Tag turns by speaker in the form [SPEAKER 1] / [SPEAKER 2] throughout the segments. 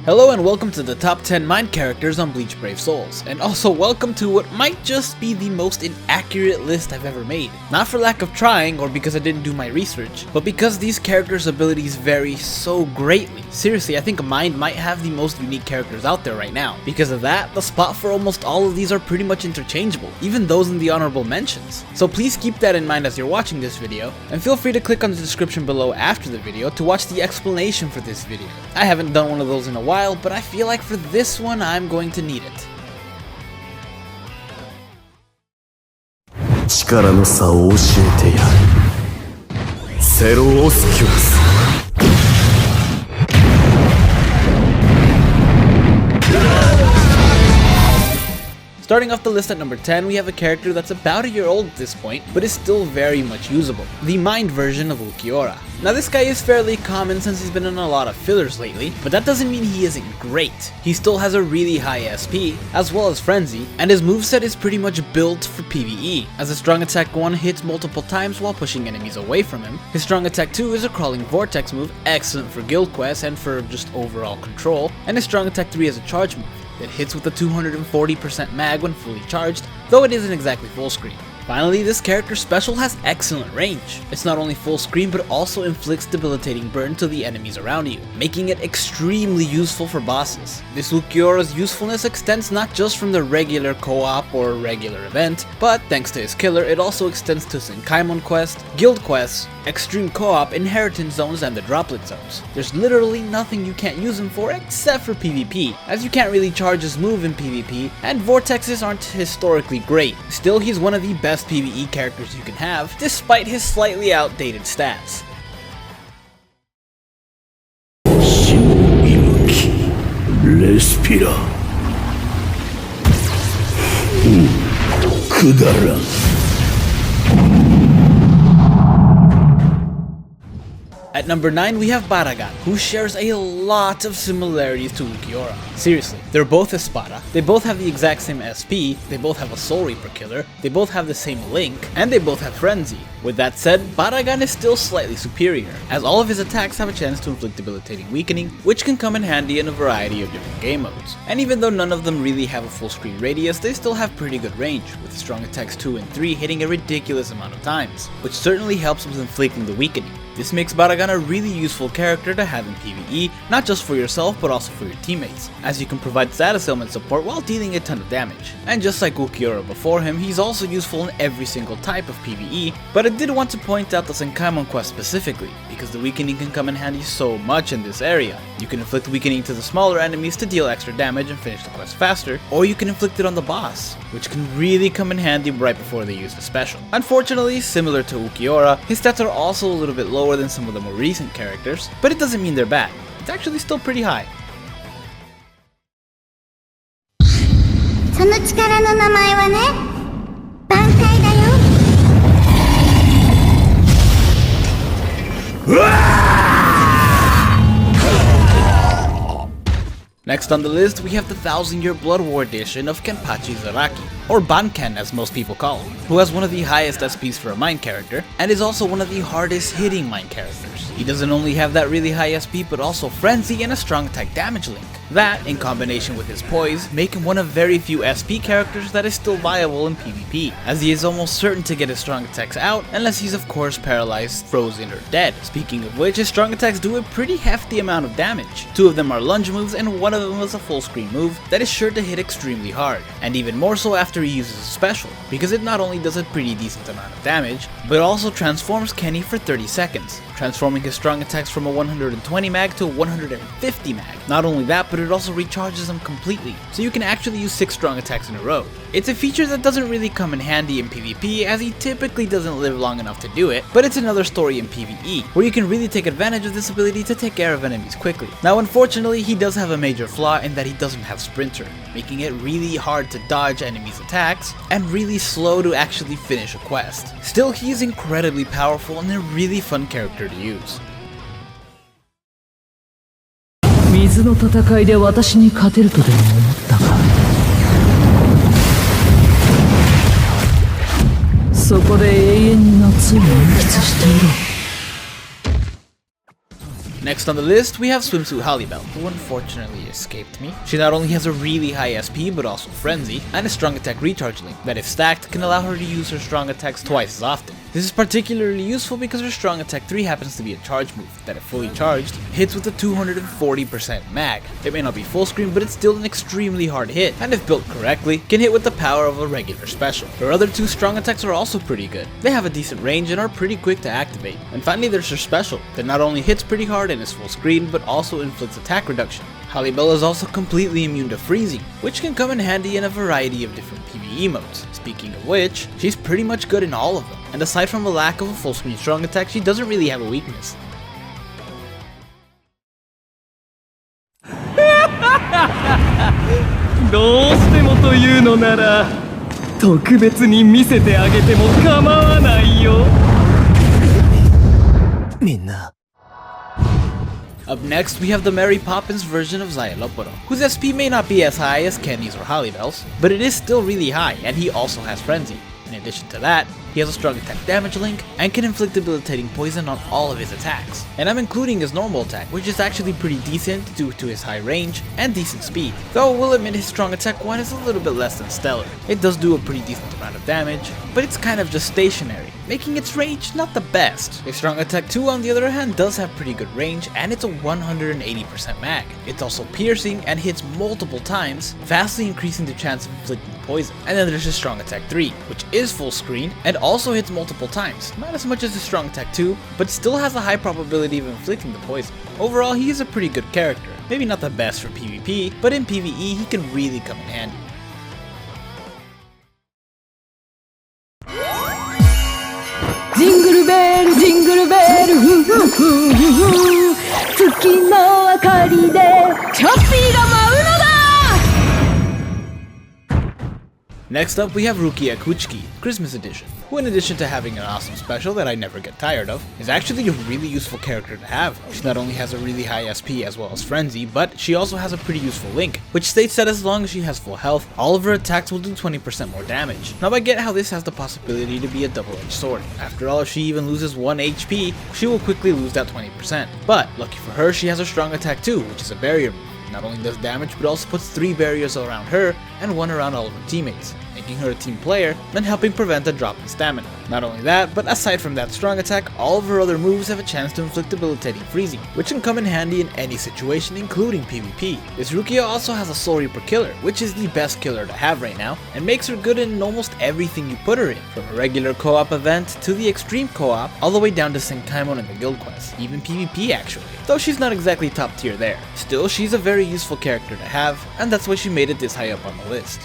[SPEAKER 1] Hello and welcome to the top 10 mind characters on Bleach Brave Souls, and also welcome to what might just be the most inaccurate list I've ever made. Not for lack of trying or because I didn't do my research, but because these characters' abilities vary so greatly. Seriously, I think Mind might have the most unique characters out there right now. Because of that, the spot for almost all of these are pretty much interchangeable, even those in the honorable mentions. So please keep that in mind as you're watching this video, and feel free to click on the description below after the video to watch the explanation for this video. I haven't done one of those in a while, but I feel like for this one I'm going to need it.
[SPEAKER 2] 力の差を教えてやる。セロオスキュラス。
[SPEAKER 1] Starting off the list at number 10, we have a character that's about a year old at this point, but is still very much usable. The Mind version of Rukia. Now this guy is fairly common since he's been in a lot of fillers lately, but that doesn't mean he isn't great. He still has a really high SP, as well as Frenzy, and his moveset is pretty much built for PvE, as his Strong Attack 1 hits multiple times while pushing enemies away from him. His Strong Attack 2 is a crawling vortex move, excellent for guild quests and for just overall control, and his Strong Attack 3 is a charge move. It hits with a 240% mag when fully charged, though it isn't exactly full screen. Finally, this character's special has excellent range. It's not only full screen but also inflicts debilitating burn to the enemies around you, making it extremely useful for bosses. Visu Cure's usefulness extends not just from the regular co-op or regular event, but thanks to his killer, it also extends to Xingetsu quest, guild quests, extreme co-op, inheritance zones, and the droplet zones. There's literally nothing you can't use him for except for PvP, as you can't really charge his move in PvP, and vortexes aren't historically great. Still, he's one of the best PvE characters you can have, despite his slightly outdated stats.
[SPEAKER 2] Respira.
[SPEAKER 1] At number 9, we have Baraka, who shares a lot of similarities to Rukia. Seriously, they're both Espada, they both have the exact same SP, they both have a Soul Reaper killer, they both have the same link, and they both have Frenzy. With that said, Baragan is still slightly superior, as all of his attacks have a chance to inflict debilitating weakening, which can come in handy in a variety of different game modes. And even though none of them really have a full screen radius, they still have pretty good range, with strong attacks 2 and 3 hitting a ridiculous amount of times, which certainly helps with inflicting the weakening. This makes Baragan a really useful character to have in PvE, not just for yourself but also for your teammates, as you can provide status ailment support while dealing a ton of damage. And just like Rukia before him, he's also useful in every single type of PvE, but I did want to point out the Xingetsu quest specifically, because the weakening can come in handy so much in this area. You can inflict weakening to the smaller enemies to deal extra damage and finish the quest faster, or you can inflict it on the boss, which can really come in handy right before they use the special. Unfortunately, similar to Rukia, his stats are also a little bit lower than some of the more recent characters, but it doesn't mean they're bad. It's actually still pretty high.
[SPEAKER 3] その力の名前はね、挽回だよ。
[SPEAKER 1] Next on the list, we have the 1000-year Blood War edition of Kenpachi Zaraki, or Banken as most people call him, who has one of the highest SPs for a mind character, and is also one of the hardest hitting mind characters. He doesn't only have that really high SP, but also Frenzy and a strong attack damage link. That, in combination with his poise, make him one of very few SP characters that is still viable in PvP, as he is almost certain to get his strong attacks out, unless he's of course paralyzed, frozen, or dead. Speaking of which, his strong attacks do a pretty hefty amount of damage. 2 of them are lunge moves, and one of them is a full screen move that is sure to hit extremely hard, and even more so after he uses a special, because it not only does a pretty decent amount of damage, but also transforms Kenny for 30 seconds, transforming his strong attacks from a 120 mag to a 150 mag. Not only that, but it also recharges them completely, so you can actually use 6 strong attacks in a row. It's a feature that doesn't really come in handy in PvP, as he typically doesn't live long enough to do it, but it's another story in PvE, where you can really take advantage of this ability to take care of enemies quickly. Now unfortunately, he does have a major flaw in that he doesn't have Sprinter, making it really hard to dodge enemies' attacks, and really slow to actually finish a quest. Still, he is incredibly powerful and a really fun character to use.
[SPEAKER 4] 水の戦いで私に勝てるとでも思ったか。そこで永遠に夏を満喫していろ。
[SPEAKER 1] Next on the list, we have Swimsuit Halibel, who unfortunately escaped me. She not only has a really high SP, but also Frenzy, and a strong attack recharge link that if stacked can allow her to use her strong attacks twice as often. This is particularly useful because her strong attack 3 happens to be a charge move that if fully charged, hits with a 240% mag. It may not be full screen, but it's still an extremely hard hit, and if built correctly, can hit with the power of a regular special. Her other 2 strong attacks are also pretty good. They have a decent range and are pretty quick to activate. And finally there's her special, that not only hits pretty hard and is full screen, but also inflicts attack reduction. Halibel is also completely immune to freezing, which can come in handy in a variety of different PvE modes. Speaking of which, she's pretty much good in all of them, and aside from a lack of a full screen strong attack, she doesn't really have a weakness. Up next, we have the Mary Poppins version of Xayaloporo, whose SP may not be as high as Kenny's or Halibel's, but it is still really high, and he also has Frenzy. In addition to that, he has a strong attack damage link, and can inflict debilitating poison on all of his attacks. And I'm including his normal attack, which is actually pretty decent due to his high range and decent speed. Though we'll admit his strong attack 1 is a little bit less than stellar. It does do a pretty decent amount of damage, but it's kind of just stationary, making its range not the best. His strong attack 2 on the other hand does have pretty good range, and it's a 180% mag. It's also piercing and hits multiple times, vastly increasing the chance of inflicting poison. And then there's his strong attack 3, which is full screen and also hits multiple times. Not as much as his strong attack 2, but still has a high probability of inflicting the poison. Overall, he is a pretty good character. Maybe not the best for PvP, but in PvE he can really come in handy.
[SPEAKER 4] Jingle bell, jingle bell, hoo hoo hoo hoo hoo. 月の明かりでチャッピーが舞うのだ!
[SPEAKER 1] Next up, we have Rukia Kuchiki, Christmas Edition, who in addition to having an awesome special that I never get tired of, is actually a really useful character to have. She not only has a really high SP as well as Frenzy, but she also has a pretty useful link, which states that as long as she has full health, all of her attacks will do 20% more damage. Now I get how this has the possibility to be a double-edged sword. After all, if she even loses 1 HP, she will quickly lose that 20%. But, lucky for her, she has a strong attack too, which is a barrier move. Not only does damage, but also puts 3 barriers around her and 1 around all of her teammates, making her a team player and helping prevent a drop in stamina. Not only that, but aside from that strong attack, all of her other moves have a chance to inflict debilitating freezing, which can come in handy in any situation, including PvP. This Rukia also has a Soul Reaper killer, which is the best killer to have right now, and makes her good in almost everything you put her in, from a regular co-op event to the extreme co-op, all the way down to Senkaimon in the guild quest, even PvP actually. Though she's not exactly top tier there. Still, she's a very useful character to have, and that's why she made it this high up on the list.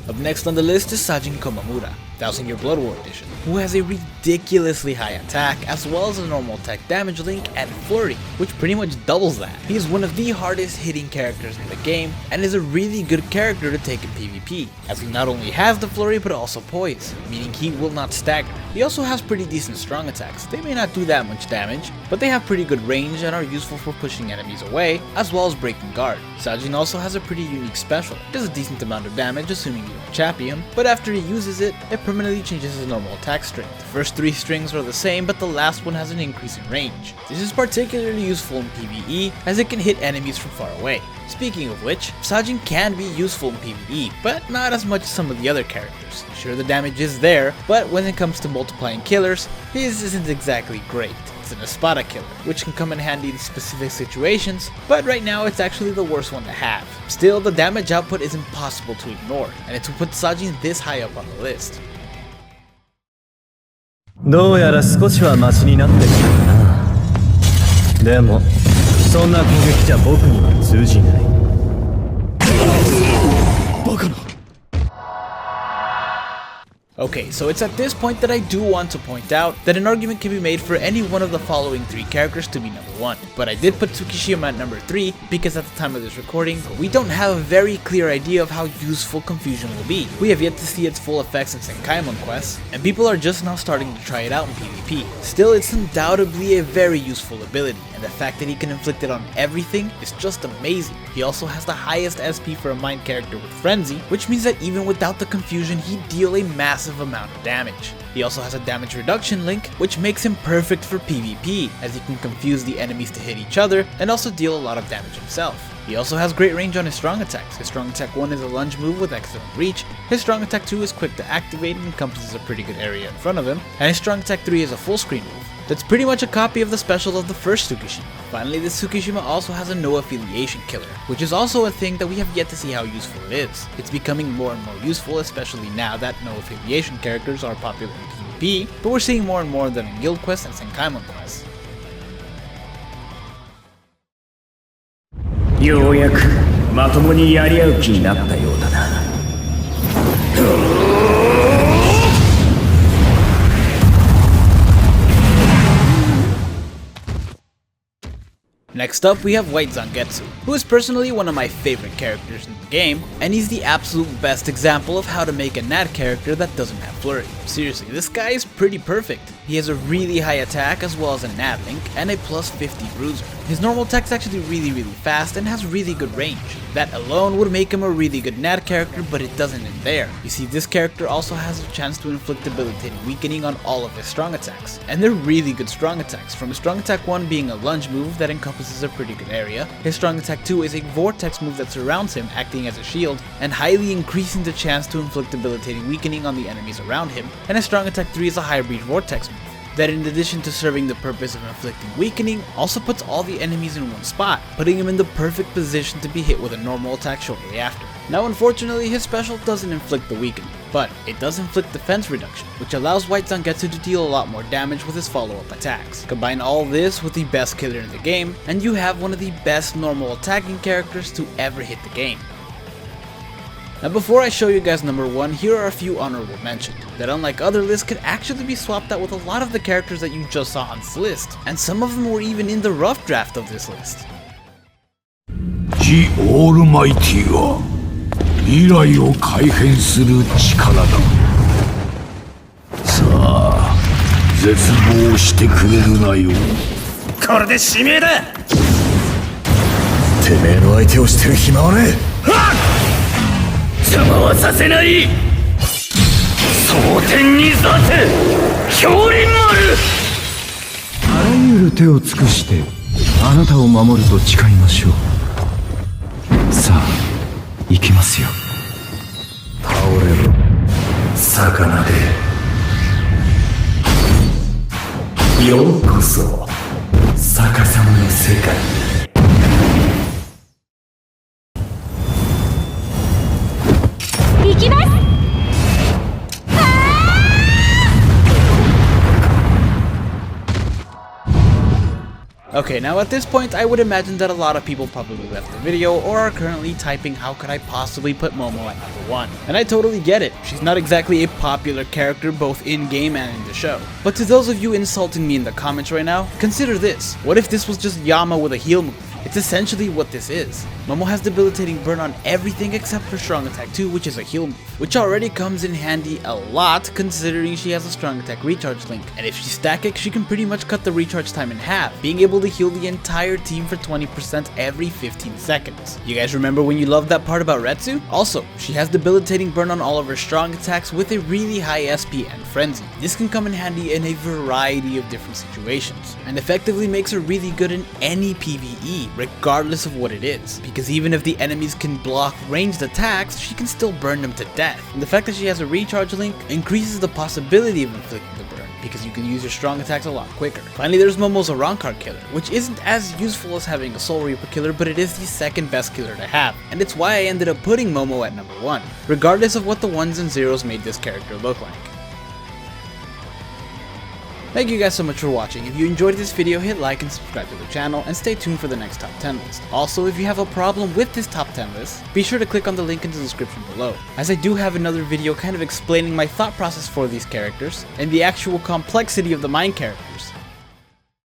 [SPEAKER 1] Up next on the list is Sajin Komamura, 1000 Year Blood War Edition, who has a ridiculously high attack as well as a normal attack damage link and flurry, which pretty much doubles that. He is one of the hardest hitting characters in the game and is a really good character to take in PvP, as he not only has the flurry but also poise, meaning he will not stagger. He also has pretty decent strong attacks. They may not do that much damage, but they have pretty good range and are useful for pushing enemies away, as well as breaking guard. Sajin also has a pretty unique special. It does a decent amount of damage assuming you don't chappy him, but after he uses it, it permanently changes his normal attack string. The first 3 strings are the same, but the last one has an increase in range. This is particularly useful in PvE, as it can hit enemies from far away. Speaking of which, Sajin can be useful in PvE, but not as much as some of the other characters. Sure, the damage is there, but when it comes to multiplying killers, his isn't exactly great. It's an Espada killer, which can come in handy in specific situations, but right now it's actually the worst one to have. Still, the damage output is impossible to ignore, and it's what puts Sajin this high up on the list.
[SPEAKER 2] どうやら少しはマシになってきたかな。でもそんな攻撃じゃ僕には通じない。バカな。
[SPEAKER 1] Okay, so it's at this point that I do want to point out that an argument can be made for any one of the following 3 characters to be number 1. But I did put Kashiram at number 3 because at the time of this recording, we don't have a very clear idea of how useful Confusion will be. We have yet to see its full effects in Senkaimon quests, and people are just now starting to try it out in PvP. Still, it's undoubtedly a very useful ability, and the fact that he can inflict it on everything is just amazing. He also has the highest SP for a mind character with Frenzy, which means that even without the Confusion, he'd deal a massive amount of damage. He also has a damage reduction link, which makes him perfect for PvP, as he can confuse the enemies to hit each other and also deal a lot of damage himself. He also has great range on his strong attacks. His strong attack 1 is a lunge move with excellent reach, his strong attack 2 is quick to activate and encompasses a pretty good area in front of him, and his strong attack 3 is a full screen move. That's pretty much a copy of the special of the first Tsukishima. Finally, this Tsukishima also has a no affiliation killer, which is also a thing that we have yet to see how useful it is. It's becoming more and more useful, especially now that no affiliation characters are popular in PvP, but we're seeing more and more of them in guild quests and Senkaimon quests.
[SPEAKER 2] ようやくまともにやり合う気になったようだな。
[SPEAKER 1] Next up, we have White Xingetsu, who is personally one of my favorite characters in the game, and he's the absolute best example of how to make a Nat character that doesn't have flurry. Seriously, this guy is pretty perfect. He has a really high attack as well as a Nat link, and a plus 50 bruiser. His normal attack is actually really fast and has really good range. That alone would make him a really good Nat character, but it doesn't end there. You see, this character also has a chance to inflict debilitating weakening on all of his strong attacks, and they're really good strong attacks, from his strong attack 1 being a lunge move that encompasses a pretty good area, his strong attack 2 is a vortex move that surrounds him, acting as a shield, and highly increasing the chance to inflict debilitating weakening on the enemies around him, and his strong attack 3 is a hybrid vortex move that, in addition to serving the purpose of inflicting weakening, also puts all the enemies in one spot, putting him in the perfect position to be hit with a normal attack shortly after. Now, unfortunately, his special doesn't inflict the weakening, but it does inflict defense reduction, which allows White Xingetsu to deal a lot more damage with his follow-up attacks. Combine all this with the best killer in the game, and you have one of the best normal attacking characters to ever hit the game. Now, before I show you guys number 1, here are a few honorable mentions that, unlike other lists, could actually be swapped out with a lot of the characters that you just saw on this list, and some of them were even in the rough draft of this list.
[SPEAKER 5] The Almighty は未来を改変する力だ。さあ、絶望してくれるなよ。
[SPEAKER 2] これで指名だ。てめえの相手をしてる暇はねえ。はっ！邪魔はさせない。蒼天に座て氷輪丸。
[SPEAKER 5] あらゆる手を尽くしてあなたを守ると誓いましょう。さあ、行きますよ。倒れろ、魚で。ようこそ逆さまの世界へ。
[SPEAKER 4] 行きます。
[SPEAKER 1] Okay, now at this point, I would imagine that a lot of people probably left the video or are currently typing how could I possibly put Momo at number 1. And I totally get it. She's not exactly a popular character both in-game and in the show. But to those of you insulting me in the comments right now, consider this. What if this was just Yama with a heal move? It's essentially what this is. Momo has debilitating burn on everything except for strong attack 2, which is a heal move, which already comes in handy a lot considering she has a strong attack recharge link, and if she's static, she can pretty much cut the recharge time in half, being able to heal the entire team for 20% every 15 seconds. You guys remember when you loved that part about Retsu? Also, she has debilitating burn on all of her strong attacks with a really high SP and frenzy. This can come in handy in a variety of different situations, and effectively makes her really good in any PvE, regardless of what it is, because even if the enemies can block ranged attacks, she can still burn them to death. And the fact that she has a recharge link increases the possibility of inflicting the burn, because you can use your strong attacks a lot quicker. Finally, there's Momo's Arankar killer, which isn't as useful as having a Soul Reaper killer, but it is the second best killer to have, and it's why I ended up putting Momo at number 1, regardless of what the 1s and 0s made this character look like. Thank you guys so much for watching. If you enjoyed this video, hit like and subscribe to the channel, and stay tuned for the next top 10 list. Also, if you have a problem with this top 10 list, be sure to click on the link in the description below, as I do have another video kind of explaining my thought process for these characters, and the actual complexity of the main characters.